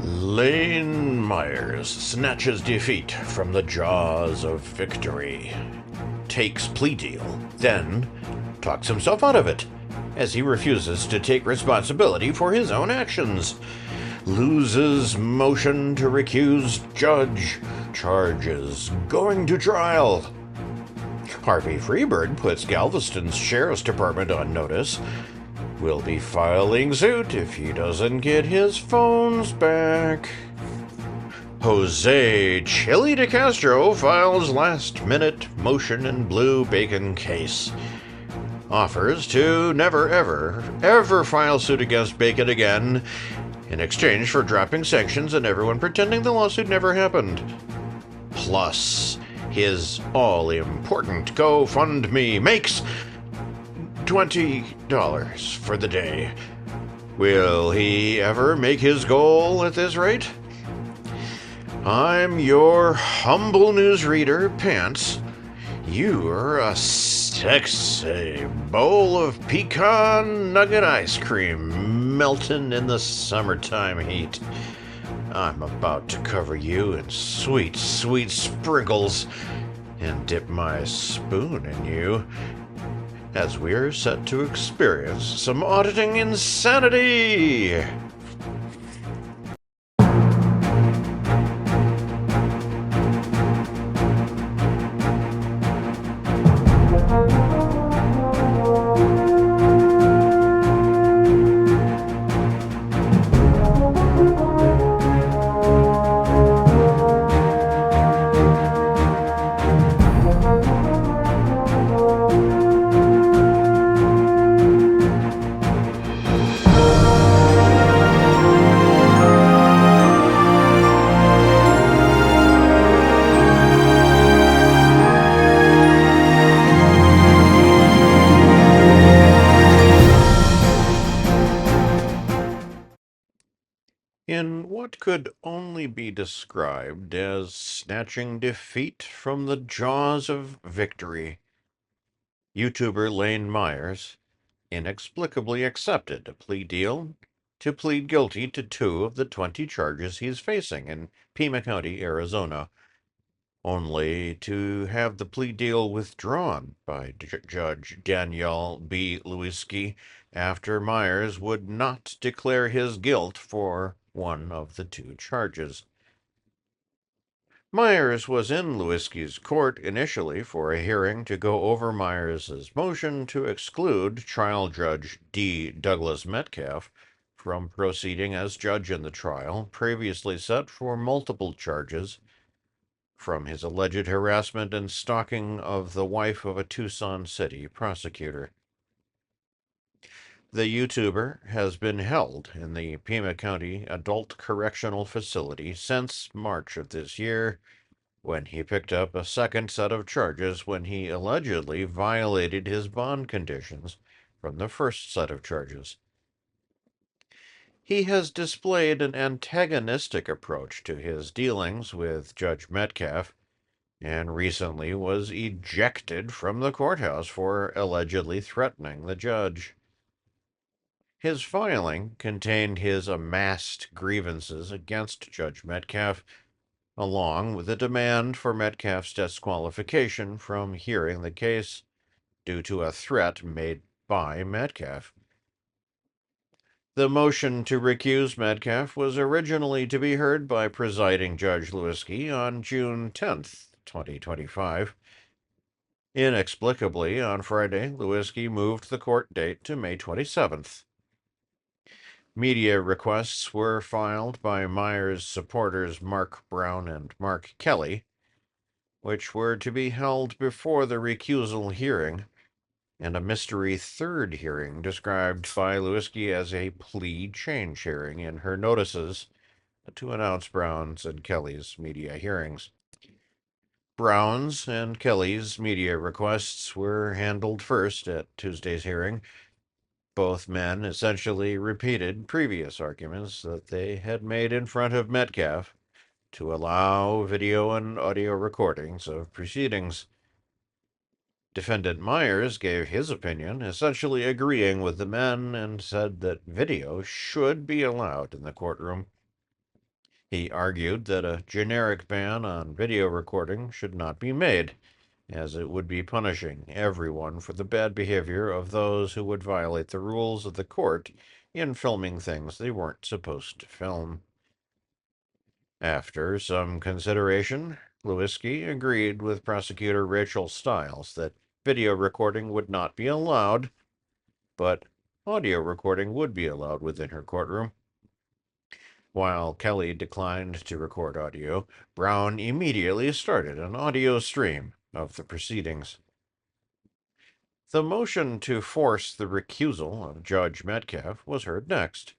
Lane Myers snatches defeat from the jaws of victory, takes plea deal, then talks himself out of it, as he refuses to take responsibility for his own actions, loses motion to recuse judge, charges going to trial. Harvey Freebird puts Galveston's Sheriff's Department on notice, will be filing suit if he doesn't get his phones back. Jose Chille DeCastro files last-minute motion in blue bacon case. Offers to never ever file suit against Bacon again in exchange for dropping sanctions and everyone pretending the lawsuit never happened. Plus, his all-important GoFundMe makes $20 for the day. Will he ever make his goal at this rate? I'm your humble newsreader, Pants. You're a sexy bowl of pecan nugget ice cream melting in the summertime heat. I'm about to cover you in sweet, sweet sprinkles and dip my spoon in you as we're set to experience some auditing insanity. In what could only be described as snatching defeat from the jaws of victory, YouTuber Lane Myers inexplicably accepted a plea deal to plead guilty to 2 of the 20 charges he's facing in Pima County, Arizona, only to have the plea deal withdrawn by Judge Danielle B. Lewinsky after Myers would not declare his guilt for one of the 2 charges. Myers was in Lewinsky's court initially for a hearing to go over Myers's motion to exclude trial judge D. Douglas Metcalf from proceeding as judge in the trial, previously set for multiple charges from his alleged harassment and stalking of the wife of a Tucson city prosecutor. The YouTuber has been held in the Pima County Adult Correctional Facility since March of this year, when he picked up a second set of charges when he allegedly violated his bond conditions from the first set of charges. He has displayed an antagonistic approach to his dealings with Judge Metcalf, and recently was ejected from the courthouse for allegedly threatening the judge. His filing contained his amassed grievances against Judge Metcalf, along with a demand for Metcalf's disqualification from hearing the case due to a threat made by Metcalf. The motion to recuse Metcalf was originally to be heard by presiding Judge Lewinsky on June 10th, 2025. Inexplicably, on Friday, Lewinsky moved the court date to May 27th. Media requests were filed by Myers' supporters Mark Brown and Mark Kelly, which were to be held before the recusal hearing, and a mystery third hearing described by Lewinsky as a plea change hearing in her notices to announce Brown's and Kelly's media hearings. Brown's and Kelly's media requests were handled first at Tuesday's hearing. Both men essentially repeated previous arguments that they had made in front of Metcalf to allow video and audio recordings of proceedings. Defendant Myers gave his opinion, essentially agreeing with the men, and said that video should be allowed in the courtroom. He argued that a generic ban on video recording should not be made, as it would be punishing everyone for the bad behavior of those who would violate the rules of the court in filming things they weren't supposed to film. After some consideration, Lewinsky agreed with prosecutor Rachel Stiles that video recording would not be allowed, but audio recording would be allowed within her courtroom. While Kelly declined to record audio, Brown immediately started an audio stream of the proceedings. The motion to force the recusal of Judge Metcalf was heard next.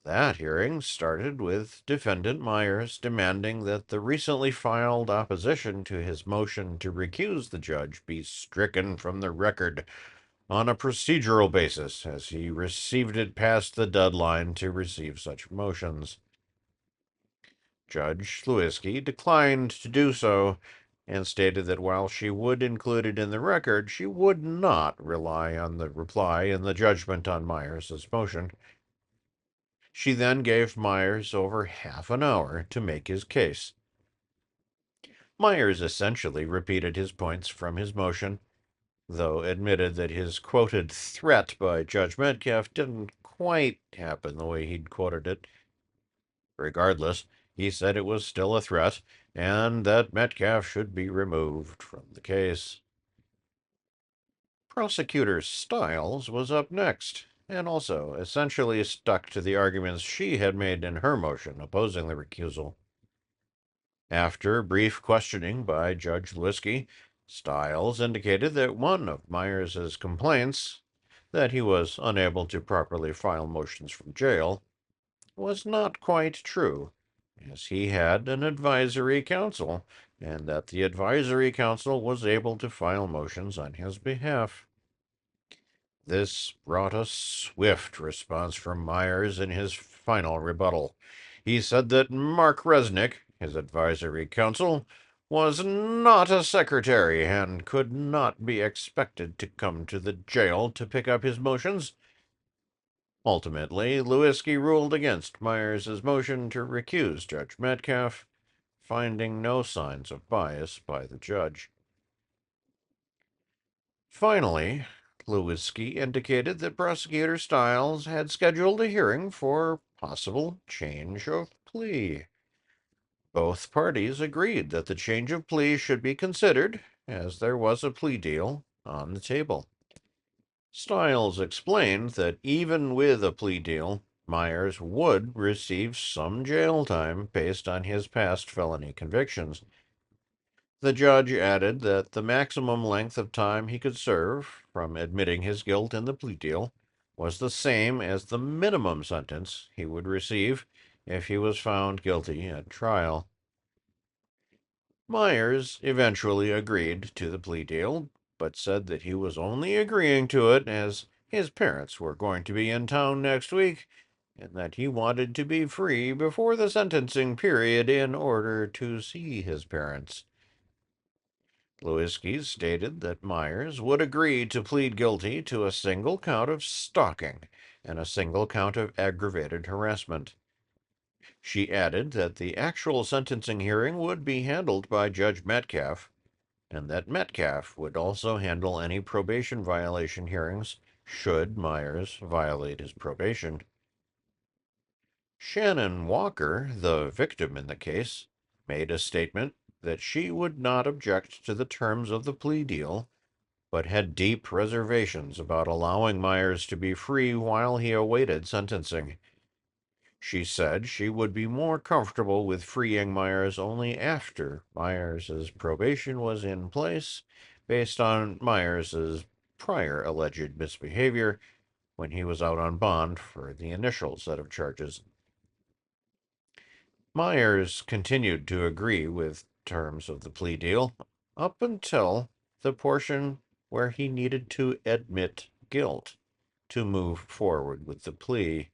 That hearing started with defendant Myers demanding that the recently filed opposition to his motion to recuse the judge be stricken from the record on a procedural basis, as he received it past the deadline to receive such motions. Judge Lewinsky declined to do so and stated that while she would include it in the record, she would not rely on the reply in the judgment on Myers' motion. She then gave Myers over half an hour to make his case. Myers essentially repeated his points from his motion, though admitted that his quoted threat by Judge Metcalf didn't quite happen the way he'd quoted it. Regardless, he said it was still a threat, and that Metcalf should be removed from the case. Prosecutor Stiles was up next, and also essentially stuck to the arguments she had made in her motion opposing the recusal. After brief questioning by Judge Lewinsky, Stiles indicated that one of Myers' complaints, that he was unable to properly file motions from jail, was not quite true, as he had an advisory council, and that the advisory council was able to file motions on his behalf. This brought a swift response from Myers in his final rebuttal. He said that Mark Resnick, his advisory counsel, was not a secretary and could not be expected to come to the jail to pick up his motions. Ultimately, Lewinsky ruled against Myers' motion to recuse Judge Metcalf, finding no signs of bias by the judge. Finally, Lewinsky indicated that Prosecutor Stiles had scheduled a hearing for possible change of plea. Both parties agreed that the change of plea should be considered, as there was a plea deal on the table. Stiles explained that even with a plea deal, Myers would receive some jail time based on his past felony convictions. The judge added that the maximum length of time he could serve from admitting his guilt in the plea deal was the same as the minimum sentence he would receive if he was found guilty at trial. Myers eventually agreed to the plea deal, but said that he was only agreeing to it as his parents were going to be in town next week, and that he wanted to be free before the sentencing period in order to see his parents. Lewinsky stated that Myers would agree to plead guilty to a single count of stalking and a single count of aggravated harassment. She added that the actual sentencing hearing would be handled by Judge Metcalf, and that Metcalf would also handle any probation violation hearings should Myers violate his probation. Shannon Walker, the victim in the case, made a statement that she would not object to the terms of the plea deal, but had deep reservations about allowing Myers to be free while he awaited sentencing. She said she would be more comfortable with freeing Myers only after Myers' probation was in place, based on Myers' prior alleged misbehavior when he was out on bond for the initial set of charges. Myers continued to agree with terms of the plea deal up until the portion where he needed to admit guilt to move forward with the plea.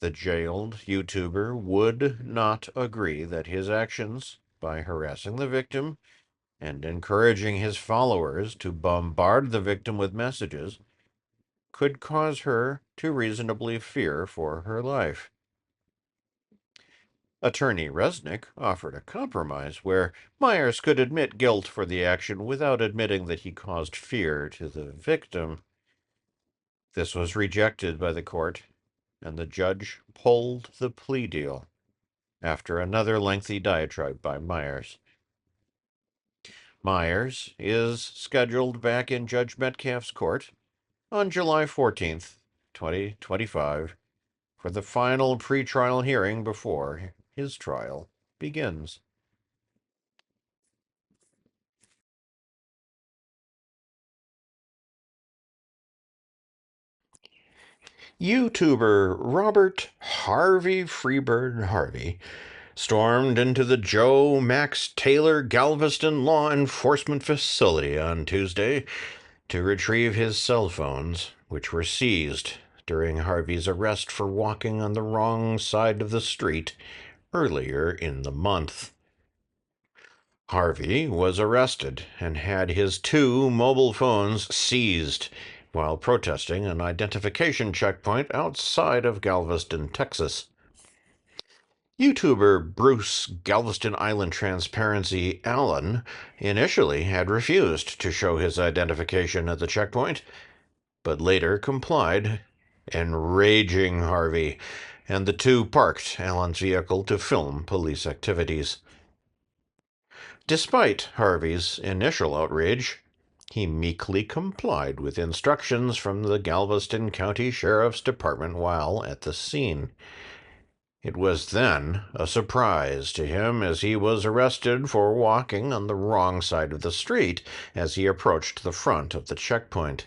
The jailed YouTuber would not agree that his actions, by harassing the victim and encouraging his followers to bombard the victim with messages, could cause her to reasonably fear for her life. Attorney Resnick offered a compromise where Myers could admit guilt for the action without admitting that he caused fear to the victim. This was rejected by the court, and the judge pulled the plea deal after another lengthy diatribe by Myers. Myers is scheduled back in Judge Metcalf's court on July 14th, 2025, for the final pretrial hearing before his trial begins. YouTuber Robert Harvey Freebird Harvey stormed into the Joe Max Taylor Galveston law enforcement facility on Tuesday to retrieve his cell phones, which were seized during Harvey's arrest for walking on the wrong side of the street earlier in the month. Harvey was arrested and had his 2 mobile phones seized while protesting an identification checkpoint outside of Galveston, Texas. YouTuber Bruce Galveston Island Transparency Allen initially had refused to show his identification at the checkpoint, but later complied, enraging Harvey, and the two parked Allen's vehicle to film police activities. Despite Harvey's initial outrage, he meekly complied with instructions from the Galveston County Sheriff's Department while at the scene. It was then a surprise to him as he was arrested for walking on the wrong side of the street as he approached the front of the checkpoint.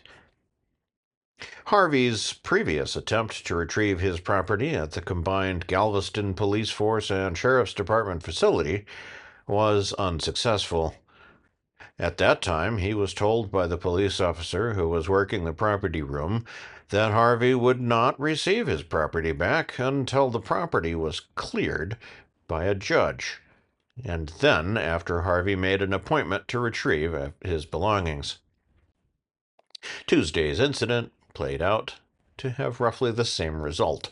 Harvey's previous attempt to retrieve his property at the combined Galveston Police Force and Sheriff's Department facility was unsuccessful. At that time, he was told by the police officer who was working the property room that Harvey would not receive his property back until the property was cleared by a judge, and then after Harvey made an appointment to retrieve his belongings. Tuesday's incident played out to have roughly the same result,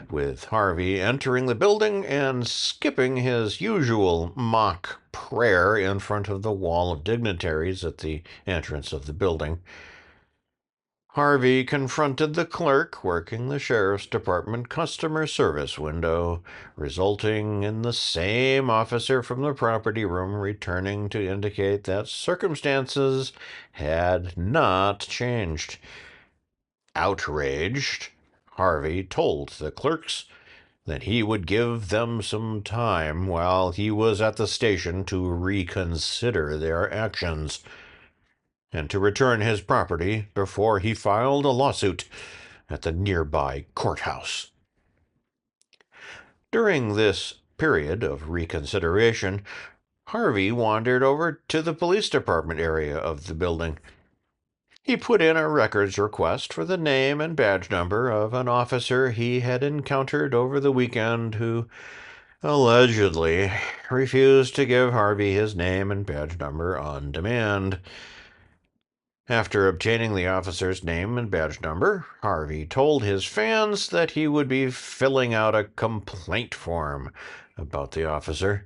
with Harvey entering the building and skipping his usual mock prayer in front of the wall of dignitaries at the entrance of the building. Harvey confronted the clerk working the Sheriff's Department customer service window, resulting in the same officer from the property room returning to indicate that circumstances had not changed. Outraged, Harvey told the clerks that he would give them some time while he was at the station to reconsider their actions and to return his property before he filed a lawsuit at the nearby courthouse. During this period of reconsideration, Harvey wandered over to the police department area of the building. He put in a records request for the name and badge number of an officer he had encountered over the weekend who allegedly refused to give Harvey his name and badge number on demand. After obtaining the officer's name and badge number, Harvey told his fans that he would be filling out a complaint form about the officer,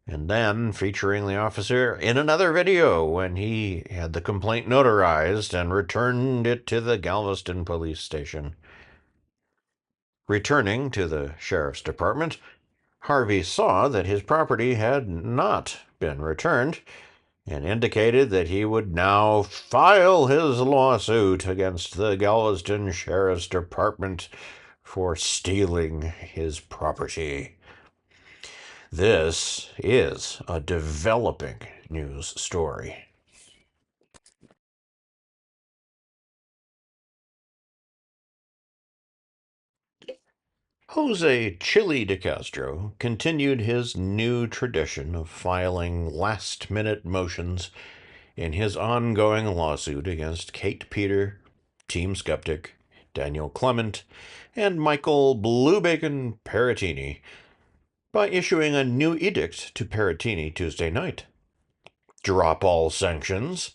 and then featuring the officer in another video when he had the complaint notarized and returned it to the Galveston police station. Returning to the sheriff's department, Harvey saw that his property had not been returned and indicated that he would now file his lawsuit against the Galveston Sheriff's Department for stealing his property. This is a developing news story. Jose Chille DeCastro continued his new tradition of filing last-minute motions in his ongoing lawsuit against Kate Peter, Team Skeptic, Daniel Clement, and Michael Blue Bacon Peratini by issuing a new edict to Peratini Tuesday night. Drop all sanctions,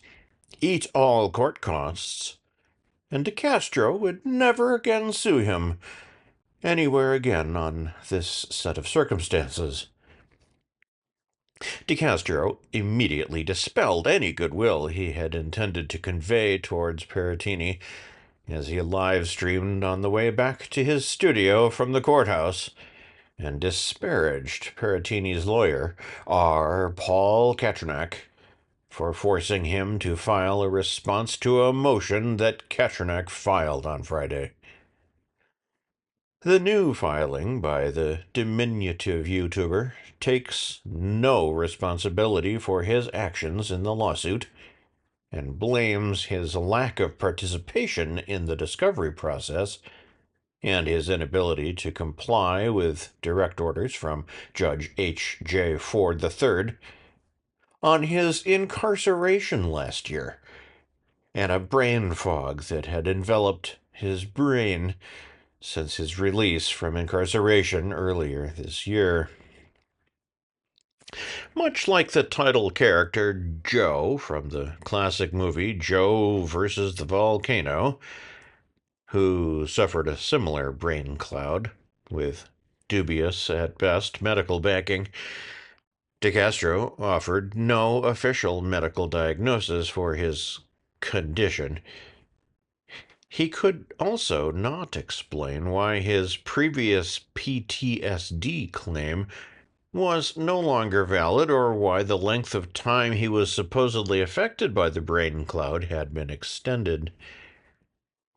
eat all court costs, and DeCastro would never again sue him anywhere again on this set of circumstances. DeCastro immediately dispelled any goodwill he had intended to convey towards Perrotini as he live-streamed on the way back to his studio from the courthouse, and disparaged Perrotini's lawyer, R. Paul Kachernak, for forcing him to file a response to a motion that Kachernak filed on Friday. The new filing by the diminutive YouTuber takes no responsibility for his actions in the lawsuit and blames his lack of participation in the discovery process and his inability to comply with direct orders from Judge H.J. Ford III on his incarceration last year and a brain fog that had enveloped his brain since his release from incarceration earlier this year. Much like the title character Joe from the classic movie Joe versus the Volcano, who suffered a similar brain cloud with dubious at best medical backing, DeCastro offered no official medical diagnosis for his condition. He could also not explain why his previous PTSD claim was no longer valid or why the length of time he was supposedly affected by the brain cloud had been extended.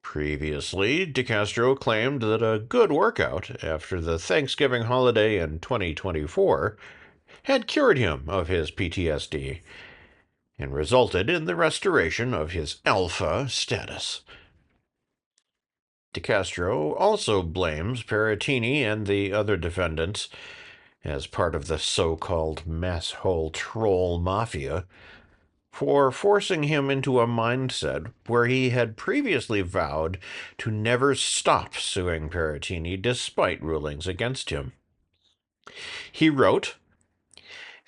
Previously, DeCastro claimed that a good workout after the Thanksgiving holiday in 2024 had cured him of his PTSD and resulted in the restoration of his alpha status. DeCastro also blames Perrotini and the other defendants, as part of the so-called masshole troll mafia, for forcing him into a mindset where he had previously vowed to never stop suing Perrotini despite rulings against him. He wrote,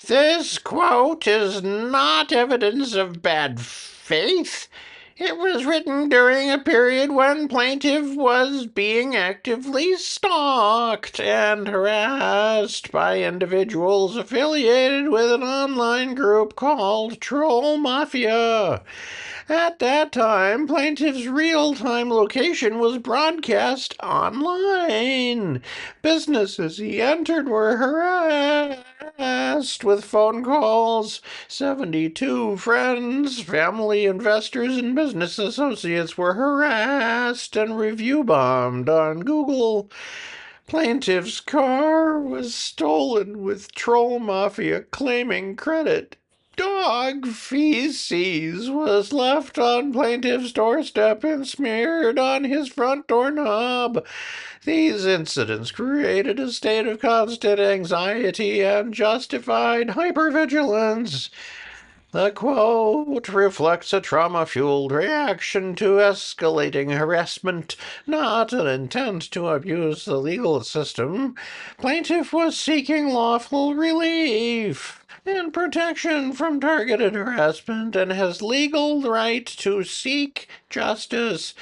"This quote is not evidence of bad faith. It was written during a period when plaintiff was being actively stalked and harassed by individuals affiliated with an online group called Troll Mafia. At that time, plaintiff's real-time location was broadcast online. Businesses he entered were harassed with phone calls. 72 friends, family, investors, and business associates were harassed and review bombed on Google. Plaintiff's car was stolen with Troll Mafia claiming credit. Dog feces was left on plaintiff's doorstep and smeared on his front doorknob. These incidents created a state of constant anxiety and justified hypervigilance. The quote reflects a trauma-fueled reaction to escalating harassment, not an intent to abuse the legal system. Plaintiff was seeking lawful relief and protection from targeted harassment and has legal right to seek justice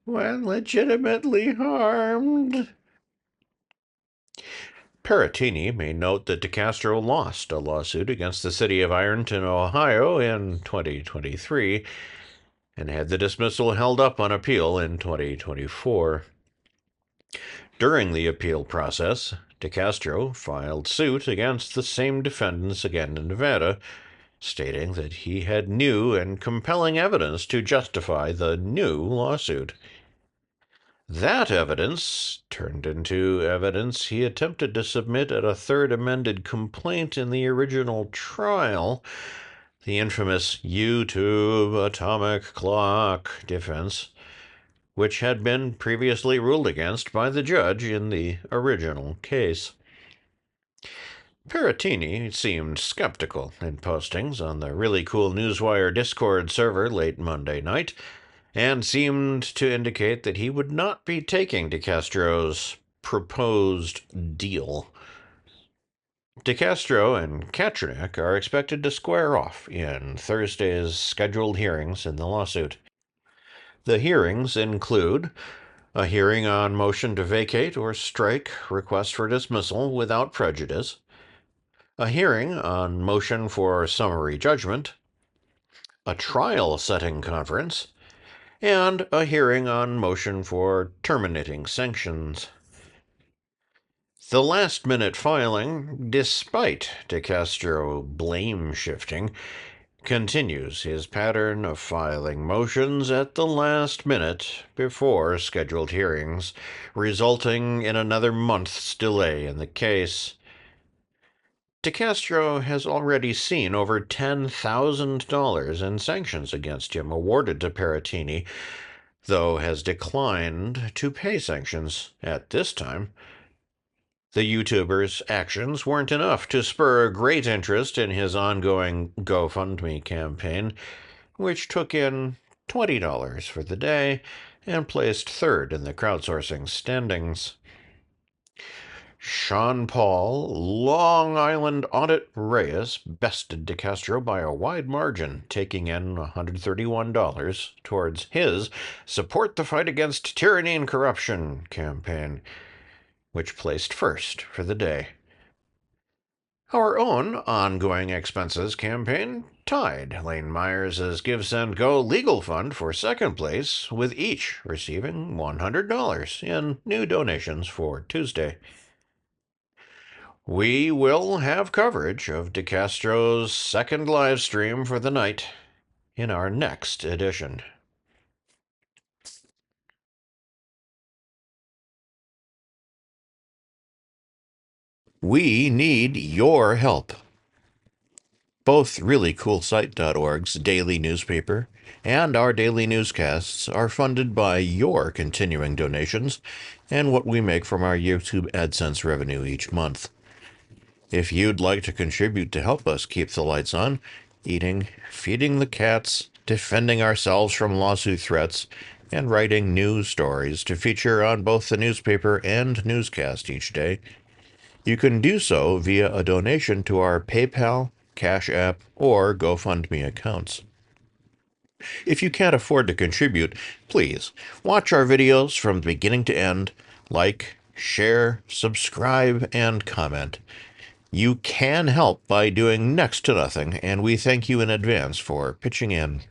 when legitimately harmed." Perrotini may note that DeCastro lost a lawsuit against the city of Ironton, Ohio in 2023 and had the dismissal held up on appeal in 2024. During the appeal process, DeCastro filed suit against the same defendants again in Nevada, stating that he had new and compelling evidence to justify the new lawsuit. That evidence turned into evidence he attempted to submit at a third amended complaint in the original trial, the infamous YouTube atomic clock defense, which had been previously ruled against by the judge in the original case. Perrotini seemed skeptical in postings on the Really Cool Newswire Discord server late Monday night, and seemed to indicate that he would not be taking DeCastro's proposed deal. DeCastro and Kachernak are expected to square off in Thursday's scheduled hearings in the lawsuit. The hearings include a hearing on motion to vacate or strike request for dismissal without prejudice, a hearing on motion for summary judgment, a trial setting conference, and a hearing on motion for terminating sanctions. The last-minute filing, despite DeCastro blame shifting, continues his pattern of filing motions at the last minute before scheduled hearings, resulting in another month's delay in the case. DeCastro has already seen over $10,000 in sanctions against him awarded to Peratini, though has declined to pay sanctions at this time. The YouTuber's actions weren't enough to spur great interest in his ongoing GoFundMe campaign, which took in $20 for the day and placed third in the crowdsourcing standings. Sean Paul, Long Island Audit Reyes bested DeCastro by a wide margin, taking in $131 towards his Support the Fight Against Tyranny and Corruption campaign, which placed first for the day. Our own ongoing expenses campaign tied Lane Myers' Give Send Go legal fund for second place, with each receiving $100 in new donations for Tuesday. We will have coverage of DeCastro's second live stream for the night in our next edition. We need your help. Both ReallyCoolSite.org's daily newspaper and our daily newscasts are funded by your continuing donations and what we make from our YouTube AdSense revenue each month. If you'd like to contribute to help us keep the lights on, eating, feeding the cats, defending ourselves from lawsuit threats, and writing news stories to feature on both the newspaper and newscast each day, you can do so via a donation to our PayPal, Cash App, or GoFundMe accounts. If you can't afford to contribute, please watch our videos from beginning to end, like, share, subscribe, and comment. You can help by doing next to nothing, and we thank you in advance for pitching in.